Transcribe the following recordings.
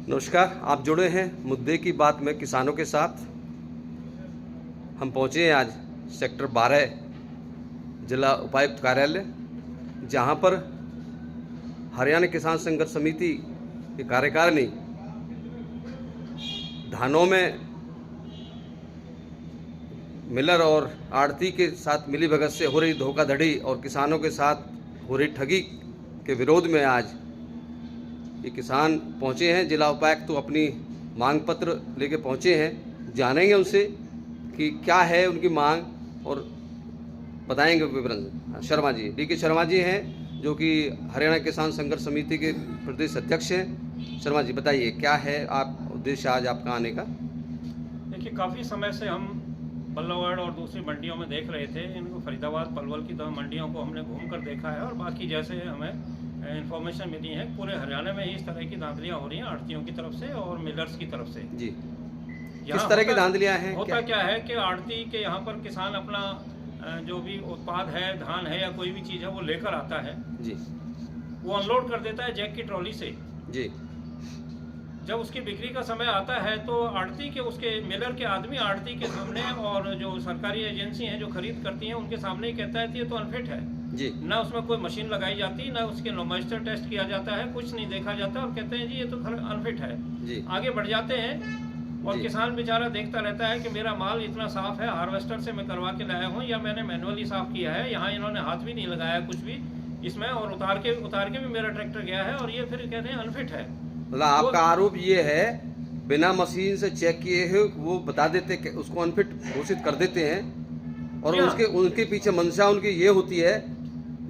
नमस्कार, आप जुड़े हैं मुद्दे की बात में किसानों के साथ। हम पहुंचे हैं आज सेक्टर 12 जिला उपायुक्त कार्यालय, जहां पर हरियाणा किसान संघर्ष समिति की कार्यकारिणी धानों में मिलर और आड़ती के साथ मिलीभगत से हो रही धोखाधड़ी और किसानों के साथ हो रही ठगी के विरोध में आज ये किसान पहुंचे हैं। जिला उपायुक्त तो अपनी मांग पत्र लेके पहुंचे हैं। जानेंगे उनसे कि क्या है उनकी मांग और बताएंगे विवरण। शर्मा जी, डी.के. शर्मा जी हैं, जो कि हरियाणा किसान संघर्ष समिति के प्रदेश अध्यक्ष हैं। शर्मा जी, बताइए क्या है आप उद्देश्य आज आपका आने का? देखिए, काफ़ी समय से हम बल्लभगढ़ और दूसरी मंडियों में देख रहे थे। इनको फरीदाबाद, पलवल की 2 मंडियों को हमने घूम कर देखा है और बाकी जैसे हमें इन्फॉर्मेशन मिली है, पूरे हरियाणा में ही इस तरह की धांधलियाँ हो रही हैं आड़तियों की तरफ से और मिलर्स की तरफ से। जी, किस तरह की धांधलियाँ हैं? होता क्या है कि आड़ती के यहाँ पर किसान अपना जो भी उत्पाद है, धान है या कोई भी चीज़ है, वो लेकर आता है जी, वो अनलोड कर देता है जैक की ट्रॉली से जी। जब उसकी बिक्री का समय आता है तो आड़ती के उसके मिलर के आदमी आड़ती के सामने और जो सरकारी एजेंसी हैं जो खरीद करती हैं उनके सामने ही कहता है कि ये तो अनफिट है जी। ना उसमें कोई मशीन लगाई जाती, ना उसके मॉइस्चर टेस्ट किया जाता है, कुछ नहीं देखा जाता और कहते हैं जी ये तो अनफिट है जी। आगे बढ़ जाते हैं और किसान बेचारा देखता रहता है कि मेरा माल इतना साफ है, हार्वेस्टर से मैं करवा के लाया हूँ या मैंने मैनुअली साफ किया है, यहाँ इन्होंने हाथ भी नहीं लगाया कुछ भी इसमें और उतार के भी मेरा ट्रैक्टर गया है और ये फिर कहते हैं अनफिट है। मतलब आपका आरोप ये है बिना मशीन से चेक किए हुए वो बता देते कि उसको अनफिट घोषित कर देते हैं और उनके पीछे मंशा उनकी ये होती है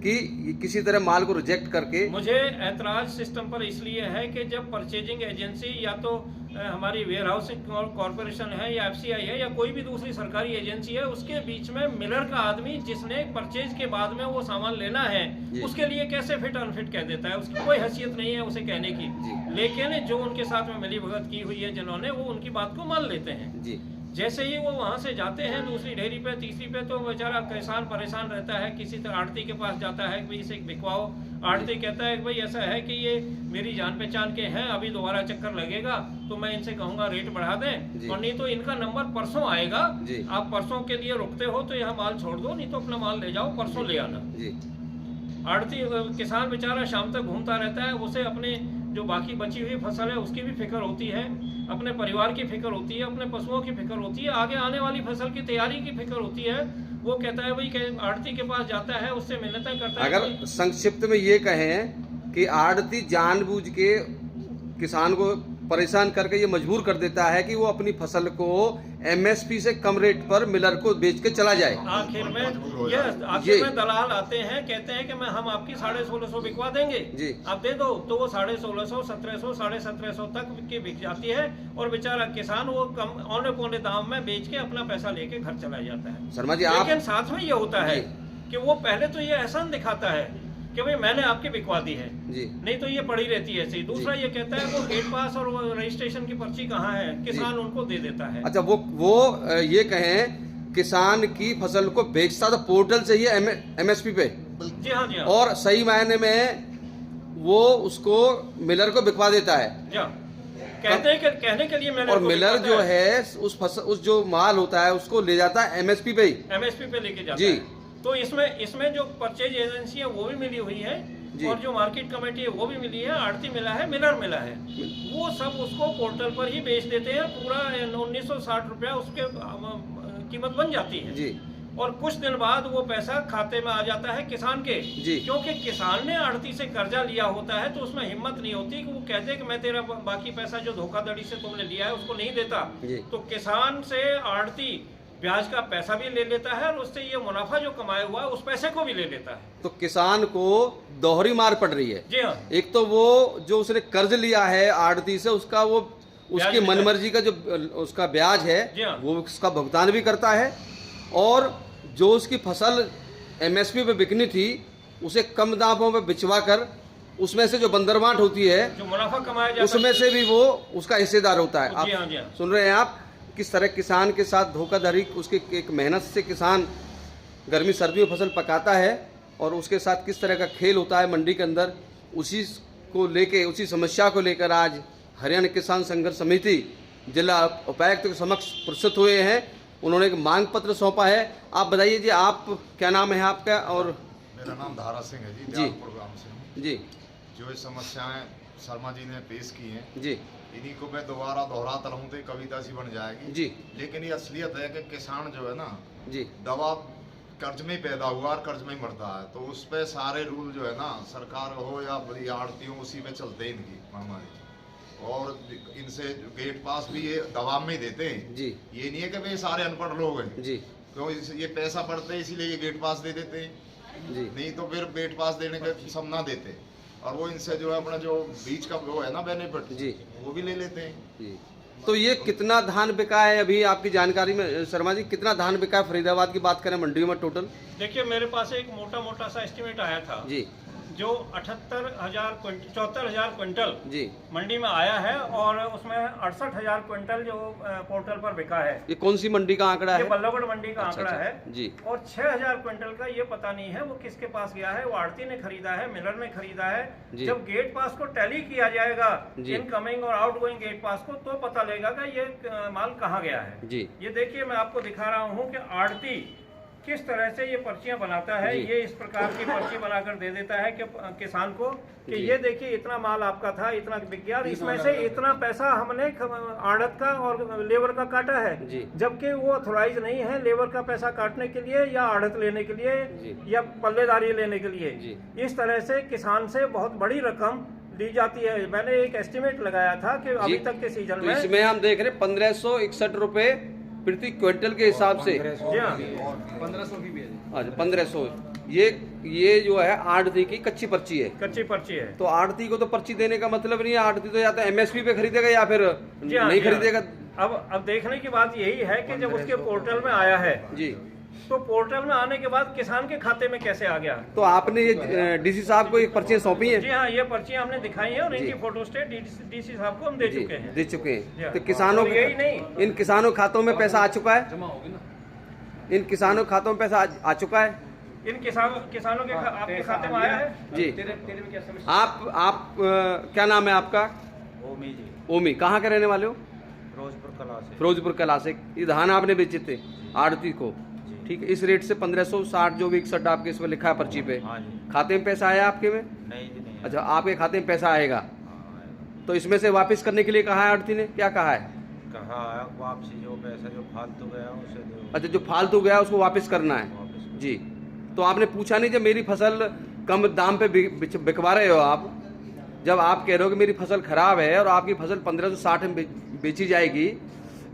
कि किसी तरह माल को रिजेक्ट करके। मुझे ऐतराज सिस्टम पर इसलिए है कि जब परचेजिंग एजेंसी या तो हमारी वेयर हाउसिंग कॉर्पोरेशन है या एफसीआई है या कोई भी दूसरी सरकारी एजेंसी है, उसके बीच में मिलर का आदमी जिसने परचेज के बाद में वो सामान लेना है उसके लिए कैसे फिट अनफिट कह देता है। उसकी कोई हैसियत नहीं है उसे कहने की, लेकिन जो उनके साथ में मिली भगत की हुई है जिन्होंने, वो उनकी बात को मान लेते हैं जी। जैसे ही वो वहाँ से जाते हैं दूसरी ढेरी पे, तीसरी पे, तो बेचारा किसान परेशान रहता है, किसी तरह आड़ती के पास जाता है कि भाई इसे बिकवाओ। आड़ती कहता है कि भाई ऐसा है कि ये मेरी जान पहचान के हैं, अभी दोबारा चक्कर लगेगा तो मैं इनसे कहूँगा रेट बढ़ा दें और नहीं तो इनका नंबर परसों आएगा, आप परसों के लिए रुकते हो तो यहाँ माल छोड़ दो, नहीं तो अपना माल ले जाओ, परसों ले आना। आड़ती किसान बेचारा शाम तक घूमता रहता है, उसे अपने जो बाकी बची हुई फसल है उसकी भी फिक्र होती है, अपने परिवार की फिक्र होती है, अपने पशुओं की फिक्र होती है, आगे आने वाली फसल की तैयारी की फिक्र होती है। वो कहता है भाई आड़ती के पास जाता है, उससे मिन्नतें करता है। अगर संक्षिप्त में ये कहें कि आड़ती जानबूझ के किसान को परेशान करके ये मजबूर कर देता है कि वो अपनी फसल को एमएसपी से कम रेट पर मिलर को बेच के चला जाए। आखिर में दलाल आते हैं, कहते हैं कि हम आपकी 1650 बिकवा देंगे जी, आप दे दो, तो वो 1650, 1700, 1750 तक की बिक जाती है और बेचारा किसान वो कम औने पौने दाम में बेच के अपना पैसा लेके घर चला जाता है। शर्मा जी, लेकिन साथ में ये होता है कि वो पहले तो ये एहसान दिखाता है कि भाई मैंने आपकी बिकवा दी है जी, नहीं तो ये पड़ी रहती है ऐसे ही। दूसरा ये कहता है वो गेट पास और वो रजिस्ट्रेशन की पर्ची कहाँ है, किसान उनको दे देता है। अच्छा, वो ये कहें किसान की फसल को बेचता तो पोर्टल से ही एमएसपी पे जी हाँ जी हाँ, और सही मायने में वो उसको मिलर को बिकवा देता है जी हाँ। कहने के लिए मैंने, और मिलर जो है उस जो माल होता है उसको ले जाता है एमएसपी पे ही, एमएसपी पे लेके जाता है। तो इसमें जो परचेज एजेंसी है वो भी मिली हुई है और जो मार्केट कमेटी है वो भी मिली है, आड़ती मिला है, मिलर मिला है, वो सब उसको पोर्टल पर ही बेच देते हैं। पूरा 1960 रुपया उसके कीमत बन जाती है जी। और कुछ दिन बाद वो पैसा खाते में आ जाता है किसान के जी, क्योंकि किसान ने आड़ती से कर्जा लिया होता है तो उसमें हिम्मत नहीं होती कि वो कहते कि मैं तेरा बाकी पैसा जो धोखाधड़ी से तुमने लिया है उसको नहीं देता। तो किसान से आड़ती ब्याज का पैसा भी ले लेता है और उससे ये मुनाफा जो कमाया हुआ है उस पैसे को भी ले लेता है। तो किसान को दोहरी मार पड़ रही है जी हाँ। एक तो वो जो उसने कर्ज लिया है आड़ती से उसका वो उसकी मनमर्जी का जो उसका ब्याज है हाँ। वो उसका भुगतान भी करता है और जो उसकी फसल एमएसपी पे बिकनी थी उसे कम दामों में बिचवा कर उसमें से जो बंदरबांट होती है, जो मुनाफा कमाया जाता है, उसमें से भी वो उसका हिस्सेदार होता है। आप सुन रहे हैं आप किस तरह किसान के साथ धोखाधड़ी, उसकी एक मेहनत से किसान गर्मी सर्दियों फसल पकाता है और उसके साथ किस तरह का खेल होता है मंडी के अंदर, उसी को लेके, उसी समस्या को लेकर आज हरियाणा किसान संघर्ष समिति जिला उपायुक्त के समक्ष प्रस्तुत हुए हैं। उन्होंने एक मांग पत्र सौंपा है। आप बताइए जी, आप क्या नाम है आपका? और मेरा नाम धारा सिंह है जी, जी। दयालपुर गांव से हूँ। जी जो ये समस्याएं शर्मा जी ने पेश की हैं, जी इन्हीं को मैं दोबारा दोहराता रहूँ तो कविता सी बन जाएगी जी लेकिन ये असलियत है कि किसान जो है ना, जी दवा कर्ज में पैदा हुआ और कर्ज में ही मरता है। तो उस पे सारे रूल जो है ना, सरकार हो या बड़ी आड़ती हो, उसी पे चलते हैं इनकी महामारी। और इनसे गेट पास भी ये दवा में ही देते हैं जी ये नहीं है कि भाई सारे अनपढ़ लोग हैं, जी क्यों ये पैसा पड़ते हैं इसीलिए ये गेट पास दे देते हैं। जी नहीं तो फिर गेट पास देने के सब ना देते, और वो इनसे जो है अपना जो बीच का वो है ना बेनिफिट, जी वो भी ले लेते हैं जी। तो ये कितना धान बिका है अभी आपकी जानकारी में शर्मा जी? कितना धान बिका है फरीदाबाद की बात करें मंडियों में टोटल? देखिए, मेरे पास एक मोटा सा एस्टिमेट आया था जी जो 74,000 क्विंटल जी मंडी में आया है, और उसमें 68,000 क्विंटल जो पोर्टल पर बिका है। ये कौन सी मंडी का आंकड़ा ये है? बल्लभगढ़ मंडी का अच्छा, आंकड़ा अच्छा, है जी। और 6,000 क्विंटल का ये पता नहीं है वो किसके पास गया है। वो आड़ती ने खरीदा है, मिलर ने खरीदा है। जी। जब गेट पास को टैली किया जाएगा जी। इनकमिंग और आउटगोइंग गेट पास को, तो पता लगेगा कि ये माल कहाँ गया है। जी ये देखिए, मैं आपको दिखा रहा हूँ कि आड़ती किस तरह से ये पर्चियां बनाता है। जी। ये इस प्रकार की पर्ची बनाकर दे देता है कि किसान को कि जी। ये देखिए इतना माल आपका था, इतना बिक गया, इसमें से इतना पैसा हमने आड़त का और लेबर का काटा है। जी। जबकि वो ऑथोराइज नहीं है लेबर का पैसा काटने के लिए या आड़त लेने के लिए जी। या पल्लेदारी लेने के लिए। जी। इस तरह से किसान से बहुत बड़ी रकम ली जाती है। मैंने एक एस्टिमेट लगाया था कि अभी तक के सीजन तो में इसमें हम देख रहे 1561 रुपए प्रति क्विंटल के हिसाब से। जी हाँ, 1500 की भी है। अच्छा 1500। ये जो है आड़ती की कच्ची पर्ची है। कच्ची पर्ची है। तो आड़ती को तो पर्ची देने का मतलब नहीं है। आड़ती तो या तो एमएसपी पे खरीदेगा या फिर जी हाँ, नहीं जी हाँ। खरीदेगा। अब देखने की बात यही है कि जब उसके पोर्टल में आया है, जी तो पोर्टल में आने के बाद किसान के खाते में कैसे आ गया। तो आपने ये डीसी साहब को एक पर्ची सौंपी है? जी हाँ, ये पर्चियां हमने दिखाई है और जी। इनकी फोटो स्टेट डीसी साहब को हम दे जी, चुके हैं। दे चुके जी हैं। हाँ। तो किसानों और यही नहीं, इन किसानों खातों में पैसा आ चुका है? जमा होगी ना। इन किसानों खातों में पैसा आ चुका है? इन किसानों के आपके खाते में आया है। जी। तेरे में क्या समस्या? आप क्या नाम है आपका? ओमी जी, ओमी। कहाँ के रहने वाले हो? फिरोजपुर कला से। फिरोजपुर कला से। ये धान आपने बेचे थे आड़ती को, ठीक है? इस रेट से 1560 जो भी 61 आपके इसमें लिखा है पर्ची पे, हाँ जी। खाते में पैसा आया आपके में? नहीं जी, नहीं। अच्छा, आपके खाते में पैसा आएगा। हाँ, आएगा। तो इसमें से वापस करने के लिए कहा है आड़ती ने? क्या कहा है? कहा है वापसी जो पैसा जो फालतू गया उसे दो। अच्छा, जो फालतू गया उसको वापस करना है। वापस। जी। तो आपने पूछा नहीं जब मेरी फसल कम दाम पे बिकवा रहे हो आप, जब आप कह रहे हो कि मेरी फसल खराब है और आपकी फसल 1560 में बेची जाएगी,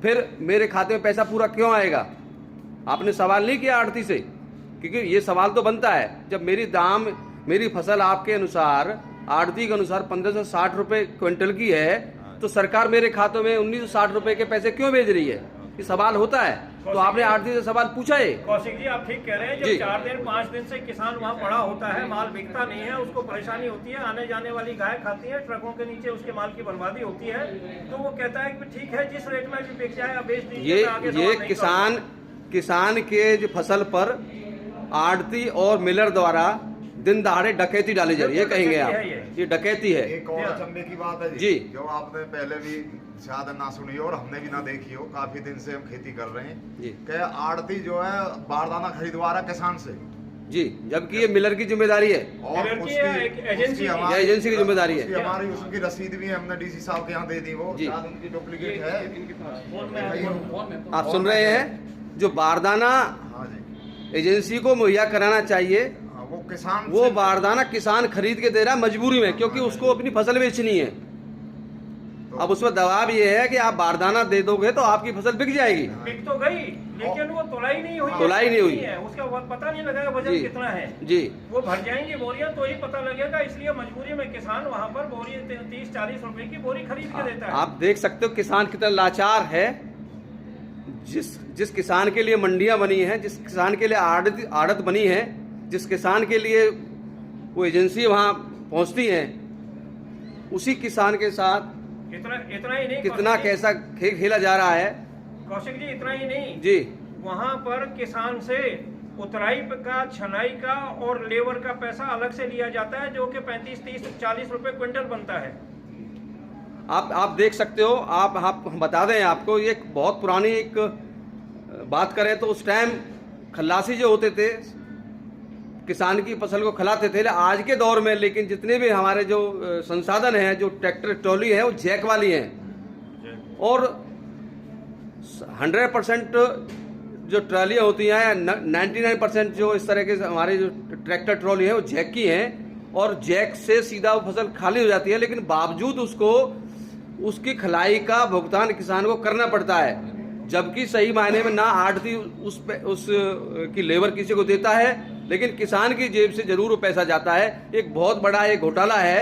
फिर मेरे खाते में पैसा पूरा क्यों आएगा? आपने सवाल नहीं किया आड़ती से? क्योंकि ये सवाल तो बनता है, जब मेरी फसल आपके अनुसार आड़ती के अनुसार 1560 रुपए क्विंटल की है, तो सरकार मेरे खातों में 1960 रुपए के पैसे क्यों भेज रही है? ये सवाल होता है। तो आपने आड़ती से सवाल पूछा है? कौशिक जी, आप ठीक कह रहे हैं। जी। जब 4 दिन 5 दिन से किसान वहाँ पड़ा होता है, माल बिकता नहीं है, उसको परेशानी होती है, आने जाने वाली गाय खाती है, ट्रकों के नीचे उसके माल की बर्बादी होती है, तो वो कहता है कि ठीक है, जिस रेट में भी बिक जाए अब बेच दीजिए, मैं आगे सवाल नहीं करूंगा। किसान के जो फसल पर आड़ती और मिलर द्वारा दिन दहाड़े डकैती डाली जा रही है, कहेंगे आप? ये डकैती है। एक और अचंभे की बात है जी। जो आपने पहले भी शायद ना सुनी हो और हमने भी ना देखी हो, काफी दिन से हम खेती कर रहे हैं जी कि आड़ती जो है बारदाना खरीदवा रहा है किसान से, जी, जबकि ये मिलर की जिम्मेदारी है। और मिलर की या एक एजेंसी की? हमारी- ये एजेंसी की जिम्मेदारी है। उसकी हमारी उसकी रसीद भी हमने डीसी साहब के यहाँ दे दी, वो जी। शायद उनकी डुप्लीकेट है। इनके पास फोन में फोन में आप सुन रहे हैं? जो बारदाना हाँ जी, एजेंसी को मुहैया कराना चाहिए, हाँ, वो किसान वो से- बारदाना किसान खरीद के दे रहा है मजबूरी में, क्योंकि उसको अपनी फसल बेचनी है। अब उसमें दबाव ये है कि आप बारदाना दे दोगे तो आपकी फसल बिक जाएगी। बिक तो गई, लेकिन वो तोलाई नहीं हुई। तोलाई नहीं हुई है, उसका पता नहीं लगेगा वजन जी। कितना है। जी वो भर जाएंगी बोरियां तो ही पता लगेगा, इसलिए मजबूरी में किसान वहाँ पर बोरी 30-40 रुपए की बोरी खरीद के देता है। आप देख सकते हो किसान कितना लाचार है। जिस किसान के लिए मंडियां बनी हैं, जिस किसान के लिए आड़त बनी है, जिस किसान के लिए वो एजेंसी वहां पहुंचती है, उसी किसान के साथ इतना ही नहीं, कितना कौशिक जी- कैसा खेला जा रहा है। कौशिक जी, इतना ही नहीं, जी वहाँ पर किसान से उतराई का, छनाई का और लेबर का पैसा अलग से लिया जाता है, जो कि 35, 30, 40 रुपए क्विंटल बनता है। आप देख सकते हो। आप हम बता दें आपको, ये एक बहुत पुरानी एक बात करें तो उस टाइम खल्लासी जो होते थे किसान की फसल को खिलाते थे। आज के दौर में लेकिन जितने भी हमारे जो संसाधन हैं, जो ट्रैक्टर ट्रॉली है, वो जैक वाली हैं और 100% जो ट्रॉलियाँ होती हैं, 99% जो इस तरह के हमारे जो ट्रैक्टर ट्रॉली है वो जैक की हैं और जैक से सीधा वो फसल खाली हो जाती है। लेकिन बावजूद उसको उसकी खलाई का भुगतान किसान को करना पड़ता है, जबकि सही मायने में ना आढ़ती उस की लेबर किसी को देता है, लेकिन किसान की जेब से जरूर वो पैसा जाता है। एक बहुत बड़ा ये घोटाला है।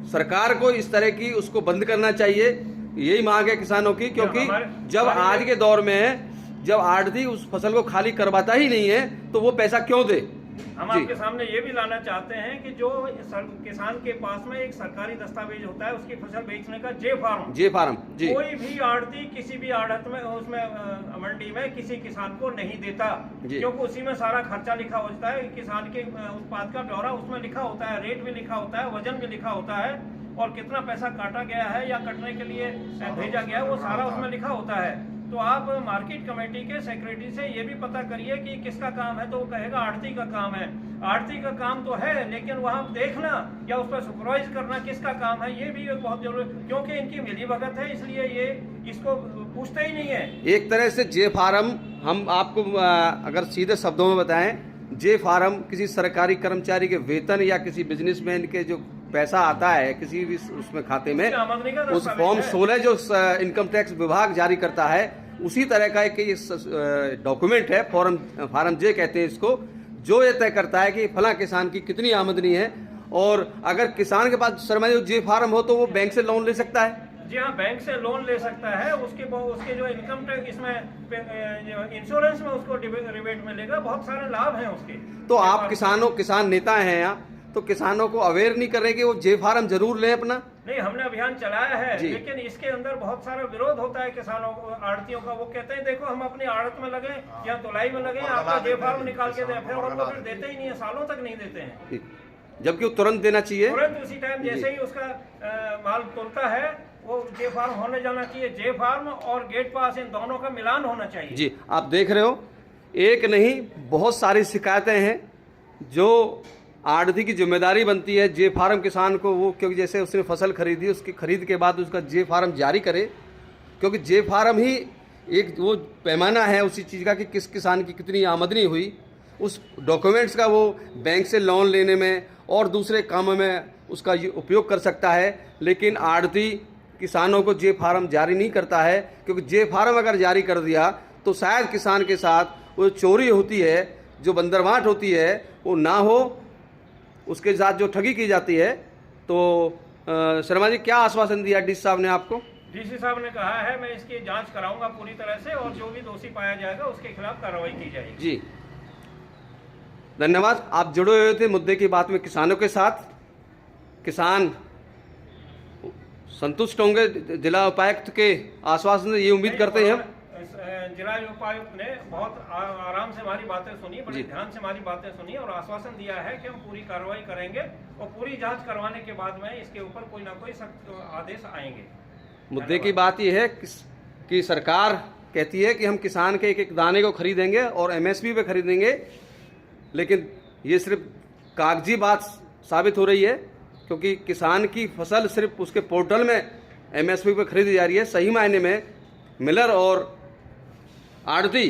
सरकार को इस तरह की उसको बंद करना चाहिए, यही मांग है किसानों की। क्योंकि जब आज के दौर में जब आढ़ती उस फसल को खाली करवाता ही नहीं है तो वो पैसा क्यों दे। हम आपके सामने ये भी लाना चाहते हैं कि जो किसान के पास में एक सरकारी दस्तावेज होता है उसकी फसल बेचने का जे फार्म जी, कोई भी आढ़ती किसी भी आढ़त में उसमें मंडी में किसी किसान को नहीं देता, क्योंकि उसी में सारा खर्चा लिखा होता है। किसान के उत्पाद का ब्यौरा उसमें लिखा होता है, रेट भी लिखा होता है, वजन भी लिखा होता है और कितना पैसा काटा गया है या कटने के लिए भेजा गया है वो सारा उसमें लिखा होता है। तो आप मार्केट कमेटी के सेक्रेटरी से ये भी पता करिए कि किसका काम है, तो वो कहेगा आढ़ती का काम है। आढ़ती का काम तो है, लेकिन वहाँ देखना या उस पर सुपरवाइज करना किसका काम है, ये भी बहुत जरूरी, क्योंकि इनकी मिली भगत है, इसलिए ये इसको पूछते ही नहीं है। एक तरह से जे फार्म, हम आपको अगर सीधे शब्दों में बताएं, जे फार्म किसी सरकारी कर्मचारी के वेतन या किसी बिजनेसमैन के जो पैसा आता है किसी भी उसमें खाते में, उस फॉर्म 16 जो इनकम टैक्स विभाग जारी करता है, उसी तरह का एक डॉक्यूमेंट है, फॉर्म जे कहते हैं इसको, जो ये तय करता है कि फला किसान की कितनी आमदनी है। और अगर किसान के पास सरमाई जे फार्म हो तो वो बैंक से लोन ले सकता है। जी हाँ, बैंक से लोन ले सकता है। उसके जो इनकम टैक्स इसमें इंश्योरेंस में उसको रिबेट मिलेगा, बहुत सारे लाभ हैं उसके। तो आप किसान नेता हैं यहाँ, तो किसानों को अवेयर नहीं कर रहे कि वो जे फार्म जरूर लें अपना। नहीं, हमने अभियान चलाया है, लेकिन इसके अंदर बहुत सारा विरोध होता है किसानों को, आड़तियों का। वो कहते हैं देखो हम अपनी आड़त में लगे या तुलाई में लगे, आपका जे फार्म निकाल के दें, फिर वो फिर देते ही नहीं है, सालों तक नहीं देते हैं, जबकि वो तुरंत देना चाहिए। तुरंत उसी टाइम जैसे ही उसका माल तुलता है वो जे फार्म होने जाना चाहिए। जे फार्म और गेट पास इन दोनों का मिलान होना चाहिए। जी, आप देख रहे हो, एक नहीं बहुत सारी शिकायतें हैं जो आढ़ती की जिम्मेदारी बनती है जे फार्म किसान को, वो क्योंकि जैसे उसने फसल खरीदी, उसकी खरीद के बाद उसका जे फार्म जारी करे, क्योंकि जे फार्म ही एक वो पैमाना है उसी चीज़ का कि किस किसान की कितनी आमदनी हुई। उस डॉक्यूमेंट्स का वो बैंक से लोन लेने में और दूसरे कामों में उसका उपयोग कर सकता है। लेकिन आढ़ती किसानों को जे फार्म जारी नहीं करता है, क्योंकि जे फार्म अगर जारी कर दिया तो शायद किसान के साथ वो चोरी होती है, जो बंदरबांट होती है वो ना हो, उसके साथ जो ठगी की जाती है। तो शर्मा जी, क्या आश्वासन दिया डीसी साहब ने आपको? डीसी साहब ने कहा है मैं इसकी जांच कराऊंगा पूरी तरह से और जो भी दोषी पाया जाएगा उसके खिलाफ कार्रवाई की जाएगी। जी, धन्यवाद। आप जुड़े हुए थे मुद्दे की बात में किसानों के साथ। किसान संतुष्ट होंगे जिला उपायुक्त के आश्वासन से, ये उम्मीद करते हैं हम। जिला उपायुक्त ने बहुत आराम से हमारी बातें सुनी, बड़े ध्यान से हमारी बातें सुनी और आश्वासन दिया है कि हम पूरी कार्रवाई करेंगे और पूरी जांच करवाने के बाद में इसके ऊपर कोई ना कोई सख्त आदेश आएंगे। मुद्दे की बात यह है कि सरकार कहती है कि हम किसान के एक एक दाने को खरीदेंगे और एमएसपी पे खरीदेंगे, लेकिन ये सिर्फ कागजी बात साबित हो रही है, क्योंकि किसान की फसल सिर्फ उसके पोर्टल में एमएसपी पे खरीदी जा रही है। सही मायने में मिलर और आढ़ती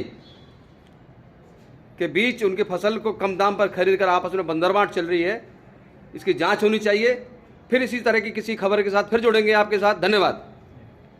के बीच उनके फसल को कम दाम पर खरीद कर आपस में बंदरबांट चल रही है। इसकी जांच होनी चाहिए। फिर इसी तरह की किसी खबर के साथ फिर जुड़ेंगे आपके साथ। धन्यवाद।